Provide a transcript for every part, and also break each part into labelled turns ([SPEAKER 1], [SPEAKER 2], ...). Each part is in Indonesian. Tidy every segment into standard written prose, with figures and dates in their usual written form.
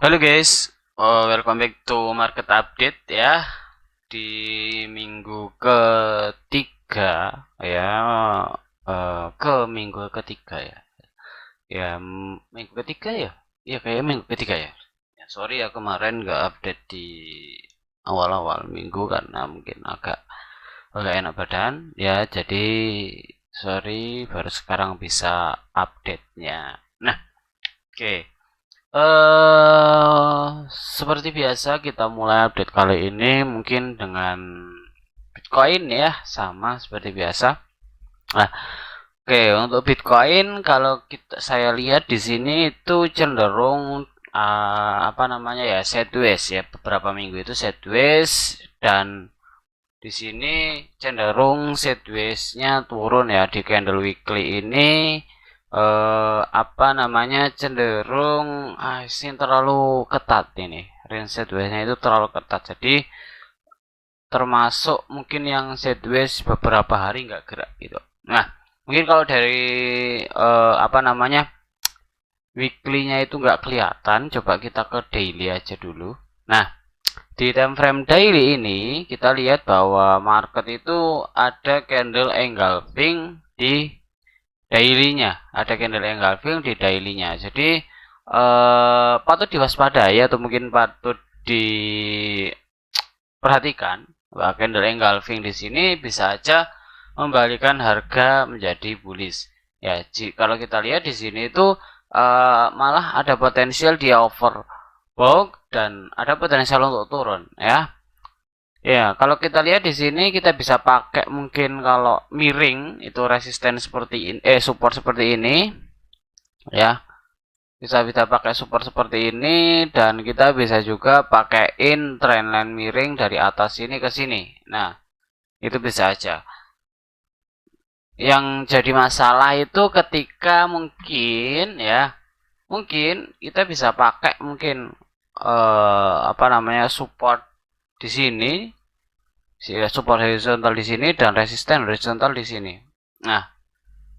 [SPEAKER 1] Halo guys, welcome back to market update ya di minggu ketiga ya, ke minggu ketiga ya, minggu ketiga ya, ya kayak minggu ketiga ya. Ya sorry ya kemarin nggak update di awal-awal minggu karena mungkin agak enak badan ya, jadi sorry baru sekarang bisa update-nya. Nah, oke. Seperti biasa kita mulai update kali ini mungkin dengan Bitcoin ya, sama seperti biasa. Nah, oke, untuk Bitcoin kalau saya lihat di sini itu cenderung apa namanya ya, sideways ya, beberapa minggu itu sideways, dan di sini cenderung sideways-nya turun ya di candle weekly ini. Apa namanya, cenderung ini terlalu ketat, ini range sideways-nya itu terlalu ketat, jadi termasuk mungkin yang sideways beberapa hari nggak gerak gitu. Nah, mungkin kalau dari apa namanya, weekly-nya itu nggak kelihatan, coba kita ke daily aja dulu. Nah, di time frame daily ini kita lihat bahwa market itu ada candle engulfing di daily-nya, ada candle engulfing di daily-nya. Jadi patut diwaspadai atau mungkin patut diperhatikan bahwa candle engulfing di sini bisa aja membalikan harga menjadi bullish. Ya, kalau kita lihat di sini itu malah ada potensial dia overbought dan ada potensial untuk turun ya. Ya, kalau kita lihat di sini kita bisa pakai mungkin kalau miring itu resisten seperti ini, support seperti ini ya. Bisa pakai support seperti ini, dan kita bisa juga pakaiin trendline miring dari atas sini ke sini. Nah, itu bisa aja. Yang jadi masalah itu ketika mungkin kita bisa pakai mungkin apa namanya, support di sini, support horizontal di sini dan resisten horizontal di sini. Nah,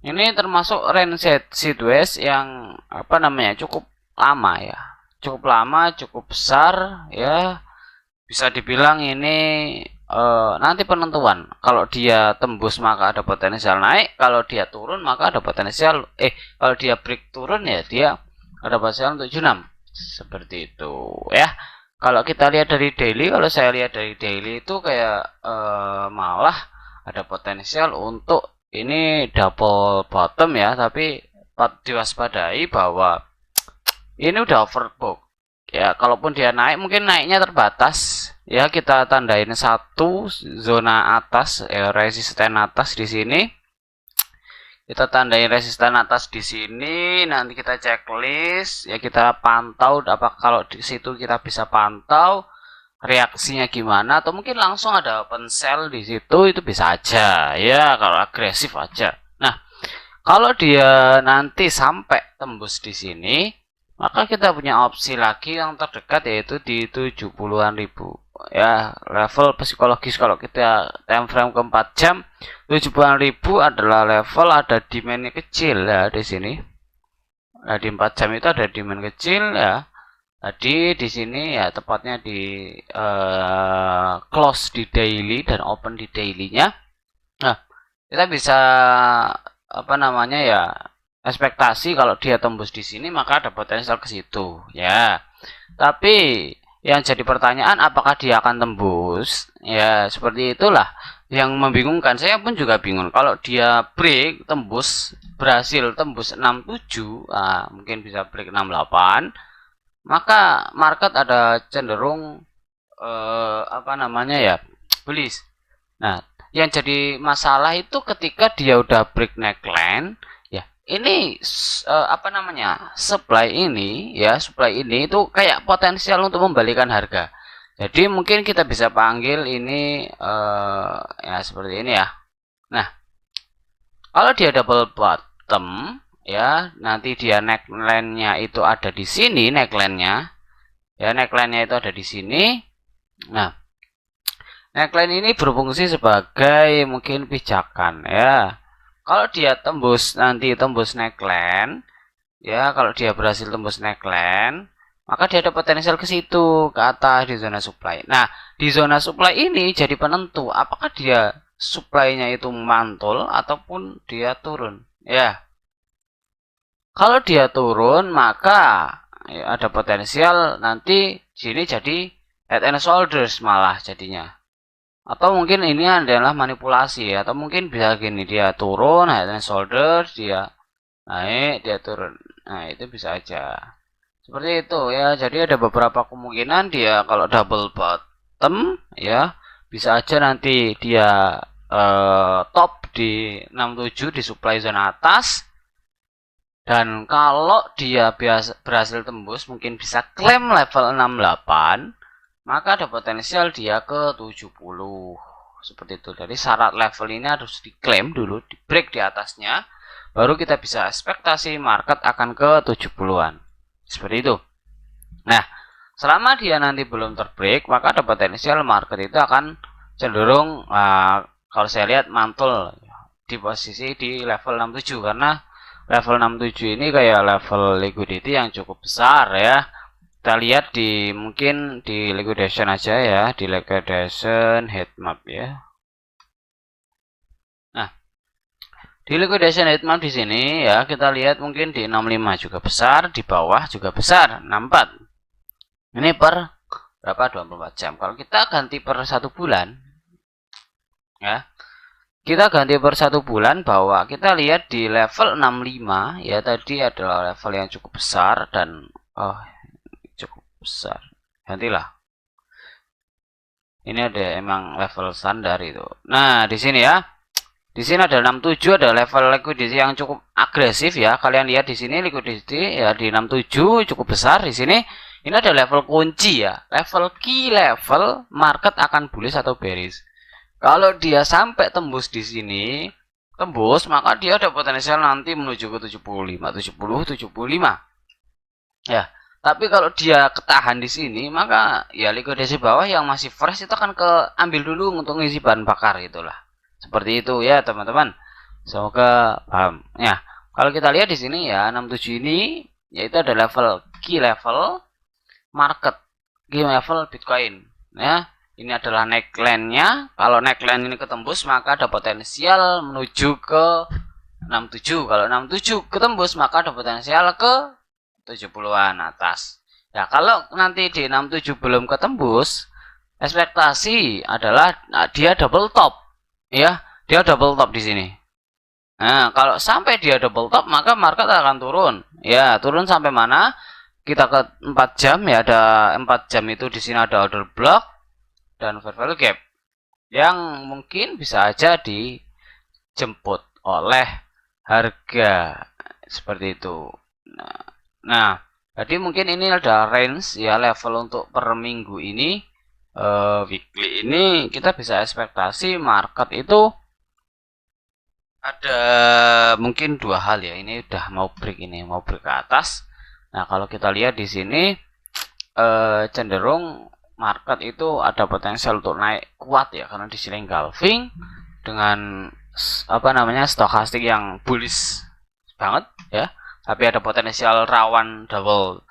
[SPEAKER 1] ini termasuk range sideways yang apa namanya, cukup lama ya, cukup lama, cukup besar ya. Bisa dibilang ini nanti penentuan. Kalau dia tembus maka ada potensial naik, kalau dia turun maka ada potensial kalau dia break turun ya dia ada potensial untuk junam. Seperti itu ya. Kalau kita lihat dari daily, kalau saya lihat dari daily itu kayak malah ada potensial untuk ini double bottom ya, tapi diwaspadai bahwa ini udah overbought ya. Kalaupun dia naik mungkin naiknya terbatas ya, kita tandain satu zona atas ya, resisten atas di sini. Kita tandain resisten atas di sini, nanti kita checklist ya, kita pantau apa kalau di situ kita bisa pantau reaksinya gimana, atau mungkin langsung ada open sell di situ, itu bisa aja ya kalau agresif aja. Nah, kalau dia nanti sampai tembus di sini, maka kita punya opsi lagi yang terdekat yaitu di 70-an ribu. Ya, level psikologis kalau kita time frame ke 4 jam, 70-an ribu adalah level, ada demand kecil ya di sini. Nah, di 4 jam itu ada demand kecil ya. Tadi di sini ya tepatnya di close di daily dan open di daily-nya. Nah, kita bisa apa namanya ya, ekspektasi kalau dia tembus di sini maka ada potensial ke situ ya. Tapi yang jadi pertanyaan, apakah dia akan tembus? Ya, seperti itulah yang membingungkan. Saya pun juga bingung. Kalau dia break tembus, berhasil tembus 67, mungkin bisa break 68, maka market ada cenderung apa namanya ya, bullish. Nah, yang jadi masalah itu ketika dia udah break neckline ya, ini apa namanya, supply ini itu kayak potensial untuk membalikan harga. Jadi mungkin kita bisa panggil ini ya seperti ini ya. Nah, kalau dia double bottom ya, nanti dia neckline-nya itu ada di sini, neckline-nya ya, neckline-nya itu ada di sini. Nah, neckline ini berfungsi sebagai mungkin pijakan ya. Kalau dia tembus, nanti tembus neckline ya, kalau dia berhasil tembus neckline, maka dia ada potensial ke situ, ke atas di zona supply. Nah, di zona supply ini jadi penentu apakah dia supply-nya itu mantul ataupun dia turun. Ya. Kalau dia turun, maka ya, ada potensial nanti sini jadi head and shoulders malah jadinya. Atau mungkin ini adalah manipulasi, atau mungkin bisa gini, dia turun head and shoulders, dia naik, dia turun. Nah, itu bisa aja. Seperti itu ya. Jadi ada beberapa kemungkinan dia kalau double bottom ya, bisa aja nanti dia top di 67 di supply zona atas. Dan kalau dia berhasil tembus mungkin bisa klaim level 68, maka ada potensial dia ke 70. Seperti itu. Jadi syarat level ini harus diklaim dulu, di break di atasnya, baru kita bisa ekspektasi market akan ke 70-an. Seperti itu. Nah, selama dia nanti belum terbreak, maka ada potensial market itu akan cenderung kalau saya lihat mantul di posisi di level 67, karena level 67 ini kayak level liquidity yang cukup besar ya. Kita lihat di mungkin di liquidation aja ya, di liquidation heatmap ya. Nah, di liquidation heatmap di sini ya, kita lihat mungkin di 65 juga besar, di bawah juga besar, 64. Ini per berapa? 24 jam. Kalau kita ganti per 1 bulan ya, kita ganti per 1 bulan bahwa kita lihat di level 65 ya, tadi adalah level yang cukup besar dan cukup besar. Gantilah. Ini ada emang level standar itu. Nah, di sini ya. Di sini ada 67, ada level liquidity yang cukup agresif ya. Kalian lihat di sini liquidity ya di 67 cukup besar di sini. Ini ada level kunci ya. Level key level market akan bullish atau bearish. Kalau dia sampai tembus di sini, tembus, maka dia ada potensial nanti menuju ke 75, 70, 75. Ya, tapi kalau dia ketahan di sini, maka ya liquidasi bawah yang masih fresh itu akan ambil dulu untuk ngisi bahan bakar itulah. Seperti itu ya, teman-teman. Semoga paham. Ya, kalau kita lihat di sini ya, 67 ini yaitu ada level key level market, key level Bitcoin ya. Ini adalah neckline-nya. Kalau neckline ini ketembus, maka ada potensial menuju ke 67. Kalau 67 ketembus, maka ada potensial ke 70-an atas. Ya, kalau nanti di 67 belum ketembus, ekspektasi adalah dia double top. Ya, dia double top di sini. Nah, kalau sampai dia double top, maka market akan turun. Ya, turun sampai mana? Kita ke 4 jam ya, ada 4 jam itu di sini ada order block dan fair value gap yang mungkin bisa aja dijemput oleh harga seperti itu. Nah, jadi mungkin ini ada range ya, level untuk per minggu ini, weekly ini kita bisa ekspektasi market itu ada mungkin dua hal ya. Ini udah mau break, ini mau break ke atas. Nah, kalau kita lihat di sini cenderung market itu ada potensial untuk naik kuat ya, karena di sini engulfing dengan stokastik yang bullish banget ya, tapi ada potensial rawan double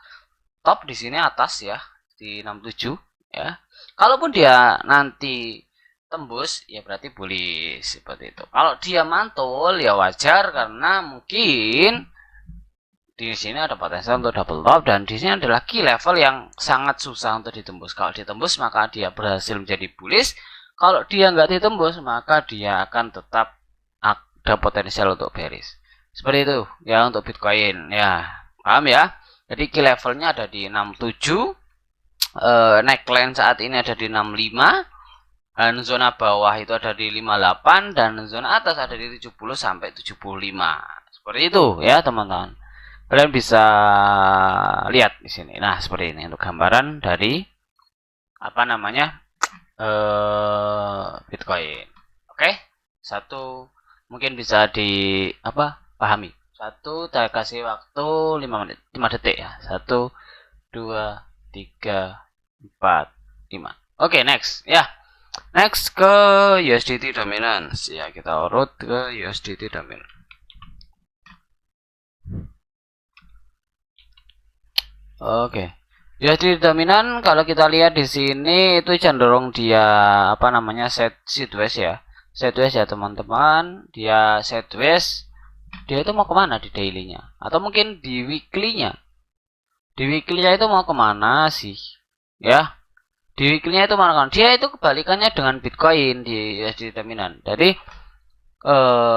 [SPEAKER 1] top di sini atas ya di 67 ya. Kalaupun dia nanti tembus ya berarti bullish seperti itu. Kalau dia mantul ya wajar, karena mungkin di sini ada potensi untuk double top, dan di sini adalah key level yang sangat susah untuk ditembus. Kalau ditembus maka dia berhasil menjadi bullish. Kalau dia nggak ditembus maka dia akan tetap ada potensial untuk bearish. Seperti itu ya untuk Bitcoin ya. Paham ya? Jadi key levelnya ada di 67. Neckline saat ini ada di 65. Dan zona bawah itu ada di 58 dan zona atas ada di 70 sampai 75. Seperti itu ya, teman-teman. Kalian bisa lihat di sini. Nah, seperti ini untuk gambaran dari Bitcoin. Oke, satu mungkin bisa pahami. Satu, saya kasih waktu 5 detik ya. 1, 2, 3, 4, 5. Oke, next ya. Next ke USDT dominance ya, kita urut ke USDT dominance. Oke. USD dominan kalau kita lihat di sini itu cenderung dia apa namanya sideways ya. Sideways ya teman-teman, dia sideways. Dia itu mau kemana di dailynya? Atau mungkin di weekly-nya? Di weekly-nya itu mau kemana sih? Ya, di weekly-nya itu mana kan? Dia itu kebalikannya dengan Bitcoin di USD dominan. Jadi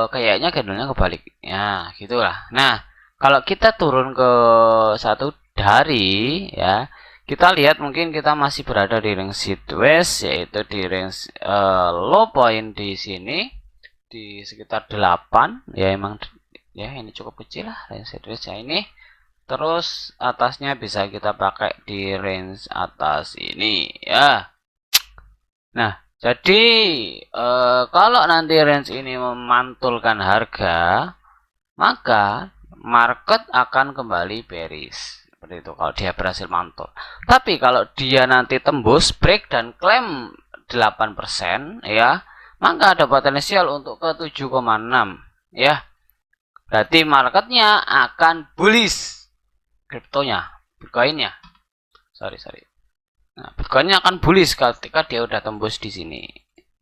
[SPEAKER 1] kayaknya candlenya kebalik. Ya, gitulah. Nah, kalau kita turun ke satu hari ya, kita lihat mungkin kita masih berada di range sideways, yaitu di range low point di sini di sekitar 8 ya, emang ya ini cukup kecil lah range sideways ya ini. Terus atasnya bisa kita pakai di range atas ini ya. Nah, jadi kalau nanti range ini memantulkan harga, maka market akan kembali bearish. Seperti itu kalau dia berhasil mantul. Tapi kalau dia nanti tembus break dan klaim 8% ya, maka ada potensial untuk ke 7,6 ya. Berarti marketnya akan bullish, kriptonya, Bitcoinnya. Sorry. Nah, Bitcoinnya akan bullish ketika dia udah tembus di sini.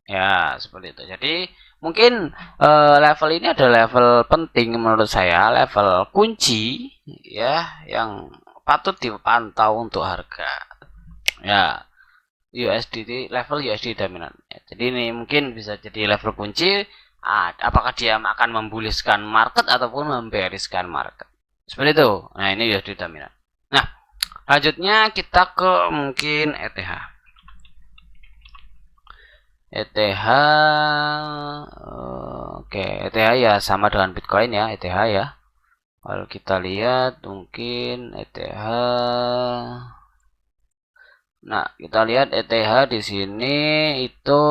[SPEAKER 1] Ya, seperti itu. Jadi, mungkin level ini ada level penting menurut saya, level kunci ya yang patut dipantau untuk harga. Ya, level USD dominan. Ya, jadi ini mungkin bisa jadi level kunci. Apakah dia akan membuliskan market ataupun membeariskan market. Seperti itu. Nah, ini USD dominan. Nah, selanjutnya kita ke mungkin ETH. Oke, ETH ya sama dengan Bitcoin ya, ETH ya. Kalau kita lihat mungkin ETH. Nah, kita lihat ETH di sini itu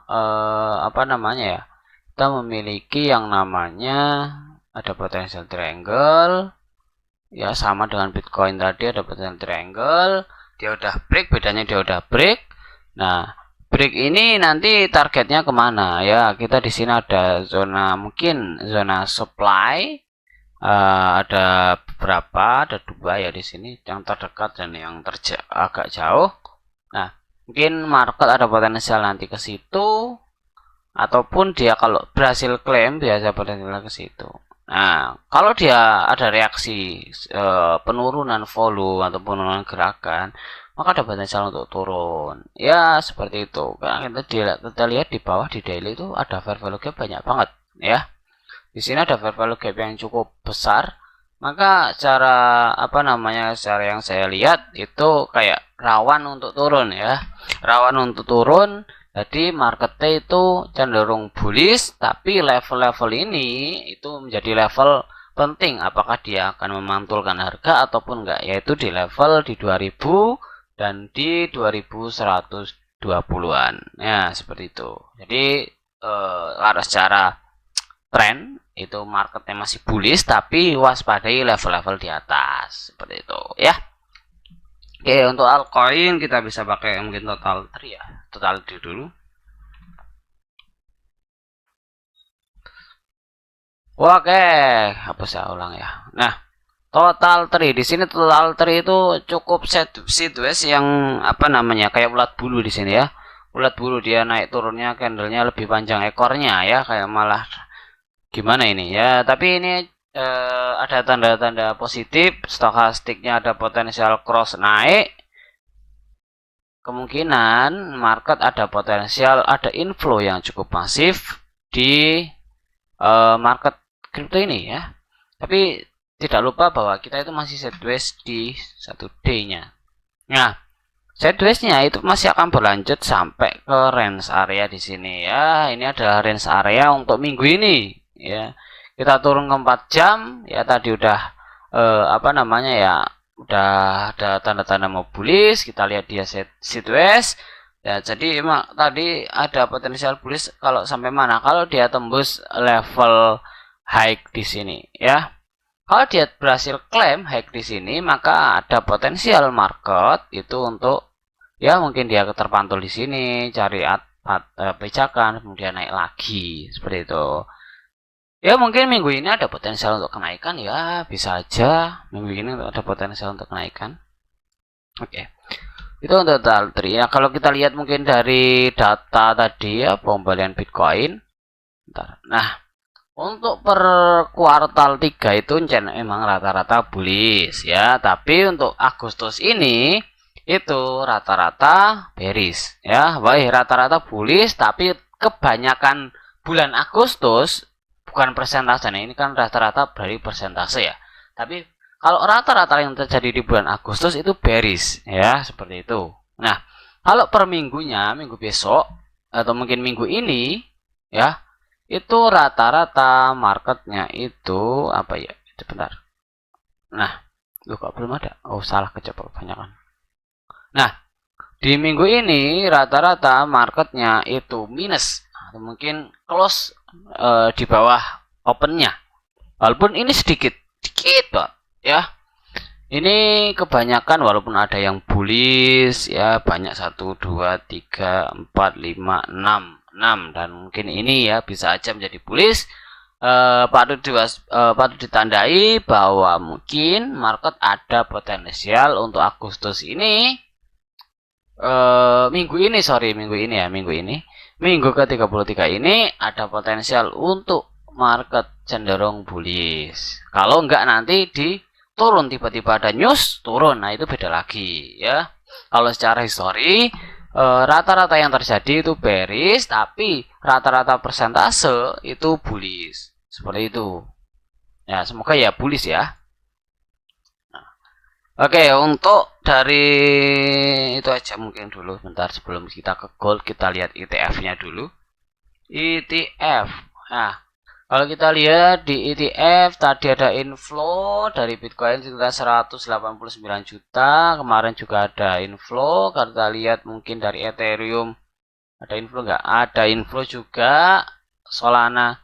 [SPEAKER 1] apa namanya ya? Kita memiliki yang namanya ada potential triangle. Ya, sama dengan Bitcoin tadi ada potential triangle. Dia udah break, bedanya dia udah break. Nah, break ini nanti targetnya kemana ya? Kita di sini ada zona, mungkin zona supply. Ada beberapa, ada 2 ya di sini, yang terdekat dan yang agak jauh. Nah, mungkin market ada potensial nanti ke situ, ataupun dia kalau berhasil klaim biasa potensial ke situ. Nah, kalau dia ada reaksi penurunan volume atau penurunan gerakan, maka ada potensial untuk turun. Ya, seperti itu. Karena kita lihat di bawah di daily itu ada fair value gap banyak banget ya. Di sini ada fair value gap yang cukup besar, maka cara apa namanya, cara yang saya lihat itu kayak rawan untuk turun ya, rawan untuk turun. Jadi marketnya itu cenderung bullish, tapi level-level ini itu menjadi level penting apakah dia akan memantulkan harga ataupun enggak, yaitu di level di 2000 dan di 2120-an ya, seperti itu. Jadi secara tren itu marketnya masih bullish, tapi waspadai level-level di atas seperti itu ya. Oke, untuk altcoin kita bisa pakai mungkin total tree ya, total tree dulu. Oke, hapus ya, ulang ya. Nah, total tree di sini, total tree itu cukup sideways yang apa namanya, kayak ulat bulu di sini ya. Ulat bulu, dia naik turunnya candlenya lebih panjang ekornya ya, kayak malah gimana ini ya, tapi ini ada tanda-tanda positif, stokastiknya ada potensial cross naik, kemungkinan market ada potensial ada inflow yang cukup masif di market kripto ini ya. Tapi tidak lupa bahwa kita itu masih sideways di 1D-nya. Nah, sideways-nya itu masih akan berlanjut sampai ke range area di sini ya. Ini adalah range area untuk minggu ini ya. Kita turun ke 4 jam ya, tadi udah apa namanya ya, udah ada tanda-tanda mau bullish. Kita lihat dia sideways ya, jadi emang tadi ada potensial bullish kalau sampai mana, kalau dia tembus level high di sini ya. Kalau dia berhasil klaim high di sini, maka ada potensial market itu untuk ya mungkin dia terpantul di sini, cari pijakan, kemudian naik lagi seperti itu. Ya mungkin minggu ini ada potensial untuk kenaikan ya, bisa aja minggu ini ada potensial untuk kenaikan. Oke. Itu untuk total 3. Ya, kalau kita lihat mungkin dari data tadi ya, pembelian Bitcoin. Bentar. Nah, untuk per kuartal 3 itu emang rata-rata bullish ya, tapi untuk Agustus ini itu rata-rata bearish ya. Baik, rata-rata bullish tapi kebanyakan bulan Agustus bukan persentase, ini kan rata-rata dari persentase ya. Tapi kalau rata-rata yang terjadi di bulan Agustus itu bearish ya, seperti itu. Nah, kalau per minggunya, minggu besok atau mungkin minggu ini ya, itu rata-rata marketnya itu apa ya? Sebentar. Nah, kok belum ada? Oh, salah kecepet kebanyakan. Nah, di minggu ini rata-rata marketnya itu minus atau mungkin close di bawah opennya. Walaupun ini sedikit banget ya. Ini kebanyakan walaupun ada yang bullish ya, banyak 1 2 3 4 5 6 dan mungkin ini ya bisa aja menjadi bullish. Patut ditandai bahwa mungkin market ada potensial untuk Agustus ini, minggu ke-33 ini ada potensial untuk market cenderung bullish. Kalau enggak nanti turun, tiba-tiba ada news turun, nah itu beda lagi ya. Kalau secara histori rata-rata yang terjadi itu bearish, tapi rata-rata persentase itu bullish, seperti itu ya. Semoga ya bullish ya. Oke, untuk dari itu aja mungkin dulu. Bentar, sebelum kita ke gold, kita lihat ETF-nya dulu. ETF. Nah, kalau kita lihat di ETF tadi ada inflow dari Bitcoin sekitar 189 juta. Kemarin juga ada inflow. Kalau kita lihat mungkin dari Ethereum ada inflow nggak? Ada inflow juga. Solana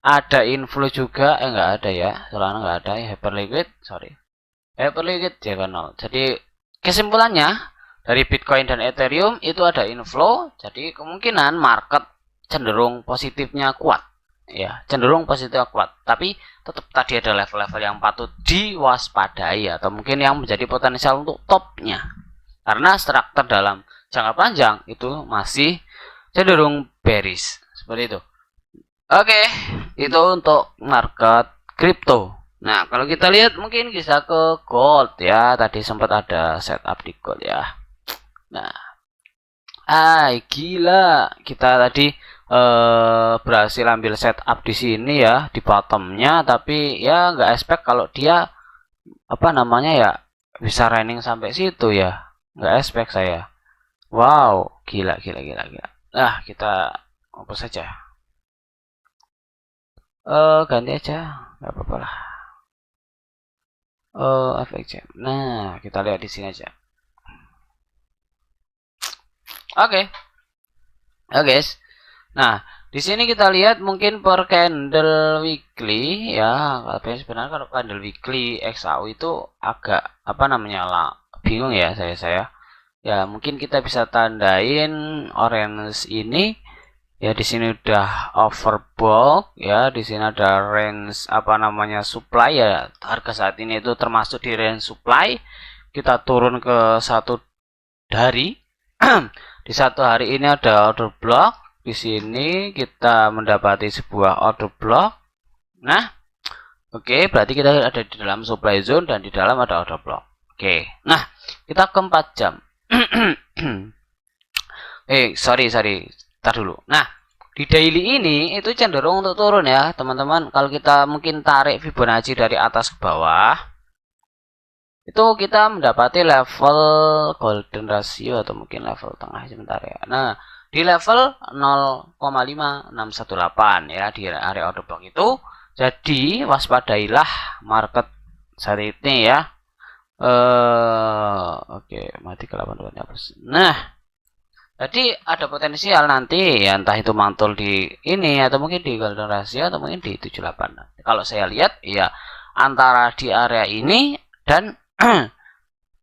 [SPEAKER 1] ada inflow juga. Nggak ada ya. Solana nggak ada. Hyperliquid, sorry. Hyperliquid ya 0. Jadi kesimpulannya dari Bitcoin dan Ethereum itu ada inflow. Jadi kemungkinan market cenderung positifnya kuat. Ya, cenderung positifnya kuat. Tapi tetap tadi ada level-level yang patut diwaspadai atau mungkin yang menjadi potensial untuk topnya. Karena struktur dalam jangka panjang itu masih cenderung bearish. Seperti itu. Oke, itu untuk market kripto. Nah, kalau kita lihat mungkin bisa ke gold ya. Tadi sempat ada setup di gold ya. Nah, gila. Kita tadi berhasil ambil setup di sini ya, di bottomnya. Tapi ya nggak expect kalau dia apa namanya ya bisa running sampai situ ya. Nggak expect saya. Wow, gila. Nah, kita hapus saja. Ganti aja, nggak apa-apa lah. Efek jam. Nah, kita lihat di sini aja. Oke, guys. Nah, di sini kita lihat mungkin per candle weekly ya. Tapi sebenarnya kalau candle weekly XAU itu agak apa namanya lah, bingung ya saya. Ya, mungkin kita bisa tandain orange ini. Ya, di sini udah overbought ya. Di sini ada range apa namanya supply ya. Harga saat ini itu termasuk di range supply. Kita turun ke satu hari. Di satu hari ini ada order block. Di sini kita mendapati sebuah order block. Nah, oke, berarti kita ada di dalam supply zone dan di dalam ada order block. Oke. Nah, kita ke 4 jam. Sorry. Tar dulu. Nah, di daily ini itu cenderung untuk turun ya, teman-teman. Kalau kita mungkin tarik Fibonacci dari atas ke bawah, itu kita mendapati level golden ratio atau mungkin level tengah sebentar ya. Nah, di level 0,5618 ya di area order block itu. Jadi waspadailah market saat ini ya. Oke, mati ke 8. Nah, jadi ada potensial nanti ya, entah itu mantul di ini atau mungkin di golden ratio atau mungkin di 78. Kalau saya lihat ya antara di area ini dan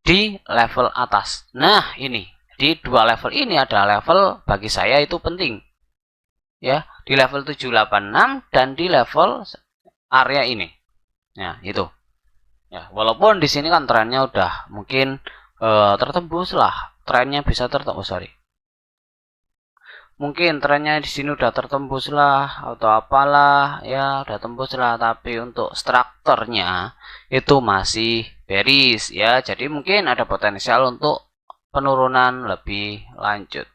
[SPEAKER 1] di level atas. Nah, ini di dua level ini ada level bagi saya itu penting. Ya, di level 786 dan di level area ini. Ya, itu. Ya, walaupun di sini kan trennya udah mungkin tertembus lah, trennya bisa tertembus. Sorry, mungkin trennya di sini udah tertembus lah atau apalah ya, udah tembus lah, tapi untuk strukturnya itu masih bearish ya, jadi mungkin ada potensial untuk penurunan lebih lanjut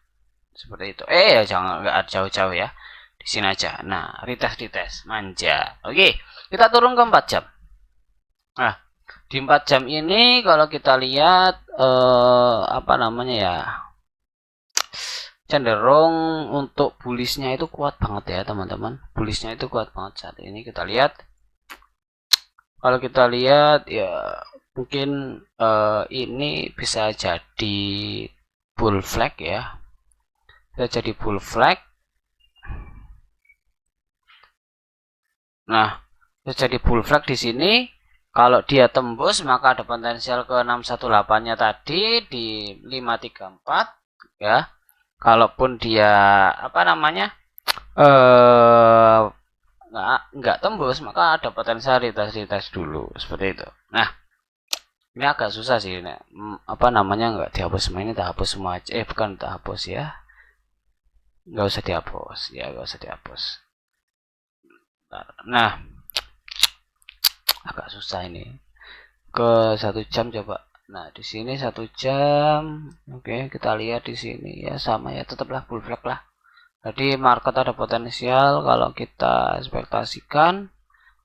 [SPEAKER 1] seperti itu. Jangan nggak jauh-jauh ya, di sini aja. Nah, retest manja. Oke, kita turun ke 4 jam. Nah, di 4 jam ini kalau kita lihat apa namanya ya, cenderung untuk bullishnya itu kuat banget ya teman-teman. Bullishnya itu kuat banget saat ini. Kita lihat, kalau kita lihat ya mungkin ini bisa jadi bull flag ya, bisa jadi bull flag. Nah, bisa jadi bull flag di sini. Kalau dia tembus maka ada potensial ke 618 nya tadi di 534 ya. Kalaupun dia apa namanya nggak tembus maka ada potensial retest dulu seperti itu. Nah, ini agak susah sih, ini apa namanya, nggak dihapus semua, ini tak hapus semua aja. Bukan tak hapus ya, nggak usah dihapus ya, nggak usah dihapus. Nah, agak susah ini ke 1 jam coba. Nah, di sini 1 jam. Oke, kita lihat di sini ya, sama ya, tetaplah bull flag lah. Jadi market ada potensial kalau kita ekspektasikan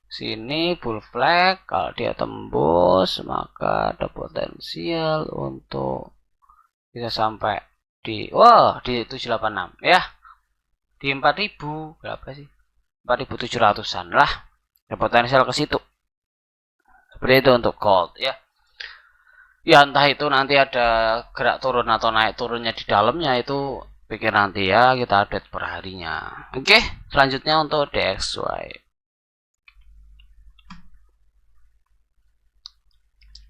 [SPEAKER 1] sini bull flag. Kalau dia tembus maka ada potensial untuk bisa sampai di di 786 ya, di 4000 berapa sih, 4700-an lah, ada potensial ke situ. Seperti itu untuk gold ya. Ya entah itu nanti ada gerak turun atau naik turunnya di dalamnya, itu pikir nanti ya, kita update per harinya. Oke, selanjutnya untuk DXY.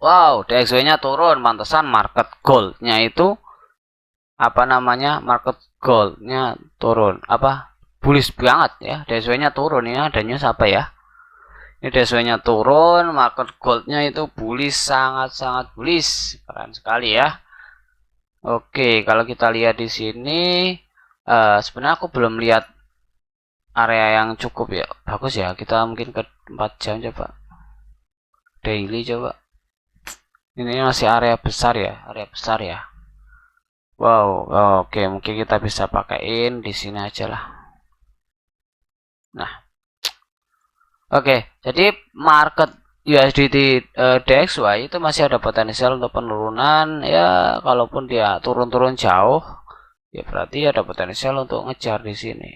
[SPEAKER 1] Wow, DXY-nya turun, pantesan market gold-nya itu apa namanya, market gold-nya turun, apa, bullish banget ya. DXY-nya turun, ini ada news apa ya? Ini DXY-nya turun, market gold-nya itu bullish, sangat-sangat bullish, keren sekali ya. Oke, kalau kita lihat di sini, sebenarnya aku belum lihat area yang cukup ya, bagus ya. Kita mungkin ke 4 jam coba, daily coba. Ini masih area besar ya, area besar ya. Wow, oke, mungkin kita bisa pakaiin di sini aja lah. Nah, oke, jadi market USDT DXY itu masih ada potensial untuk penurunan ya. Kalaupun dia turun-turun jauh, ya berarti ada potensial untuk ngejar di sini.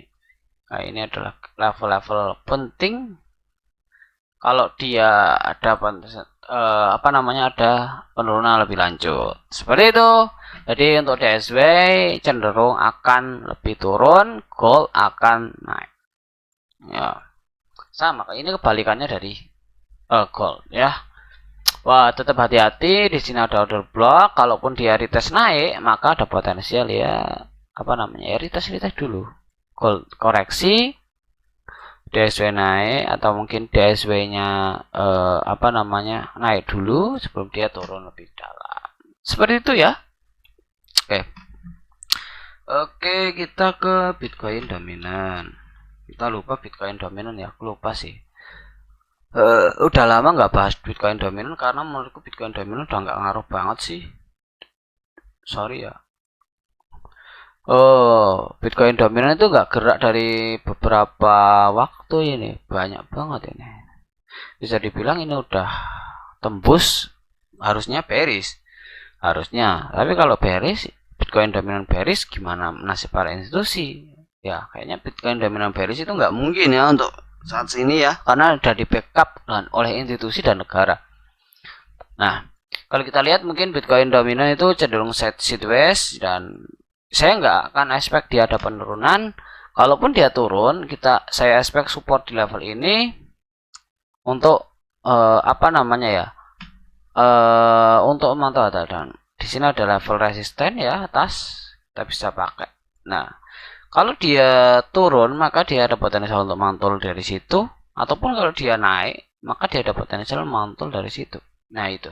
[SPEAKER 1] Nah, ini adalah level-level penting. Kalau dia ada apa namanya, ada penurunan lebih lanjut seperti itu. Jadi untuk DXY cenderung akan lebih turun, gold akan naik ya. Sama, ini kebalikannya dari gold ya. Wah, tetap hati-hati, di sini ada order block. Kalaupun dia retest naik maka ada potensial ya, apa namanya ya, retest dulu, gold koreksi, DSW naik, atau mungkin DSW-nya apa namanya, naik dulu sebelum dia turun lebih dalam. Seperti itu ya. Oke, kita ke Bitcoin dominan. Kita lupa Bitcoin dominan ya, aku lupa sih. Udah lama nggak bahas Bitcoin dominan karena menurutku Bitcoin dominan udah nggak ngaruh banget sih. Sorry ya. Bitcoin dominan itu nggak gerak dari beberapa waktu ini, banyak banget ini. Bisa dibilang ini udah tembus, harusnya bearish, harusnya. Tapi kalau bearish, Bitcoin dominan bearish, gimana nasib para institusi? Ya, kayaknya Bitcoin dominan bearish itu nggak mungkin ya untuk saat ini ya, karena udah di backup oleh institusi dan negara. Nah, kalau kita lihat mungkin Bitcoin dominan itu cenderung sideways, dan saya nggak akan expect dia ada penurunan. Kalaupun dia turun, saya expect support di level ini untuk apa namanya ya, untuk memantau dan di sini ada level resisten ya atas, kita bisa pakai. Nah, kalau dia turun maka dia ada potensial untuk mantul dari situ, ataupun kalau dia naik maka dia ada potensial mantul dari situ. Nah, itu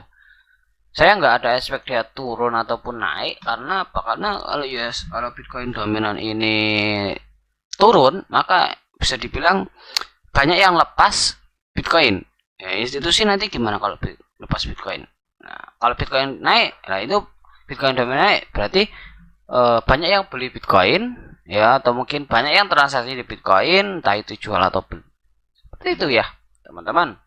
[SPEAKER 1] Saya nggak ada expect dia turun ataupun naik, karena apa? Karena kalau Bitcoin dominan ini turun, maka bisa dibilang banyak yang lepas Bitcoin. Ya, institusi nanti gimana kalau lepas Bitcoin? Nah, kalau Bitcoin naik, nah itu Bitcoin dominan naik, berarti banyak yang beli Bitcoin, ya, atau mungkin banyak yang transaksi di Bitcoin, entah itu jual atau beli. Seperti itu ya, teman-teman.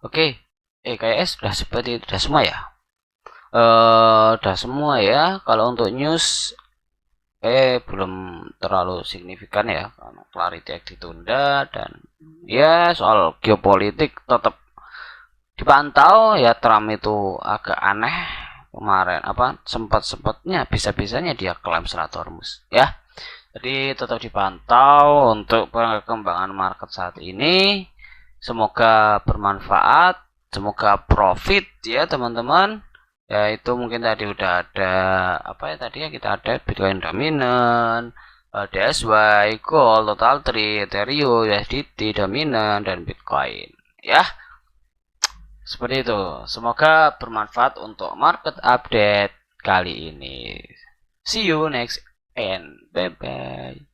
[SPEAKER 1] Oke, kayaknya sudah seperti itu, sudah semua ya. Udah semua ya. Kalau untuk news, belum terlalu signifikan ya, karena Clarity Act ditunda, dan ya soal geopolitik tetap dipantau ya. Trump itu agak aneh kemarin, apa sempat-sempatnya bisa-bisanya dia klaim Selat Hormuz ya. Jadi tetap dipantau untuk perkembangan market saat ini. Semoga bermanfaat, semoga profit ya teman-teman. Ya itu mungkin tadi udah ada apa ya tadi ya, kita ada Bitcoin dominan, DSY, Gold, Total Tree, Ethereum, USDT dominan, dan Bitcoin ya. Seperti itu. Semoga bermanfaat untuk market update kali ini. See you next and bye bye.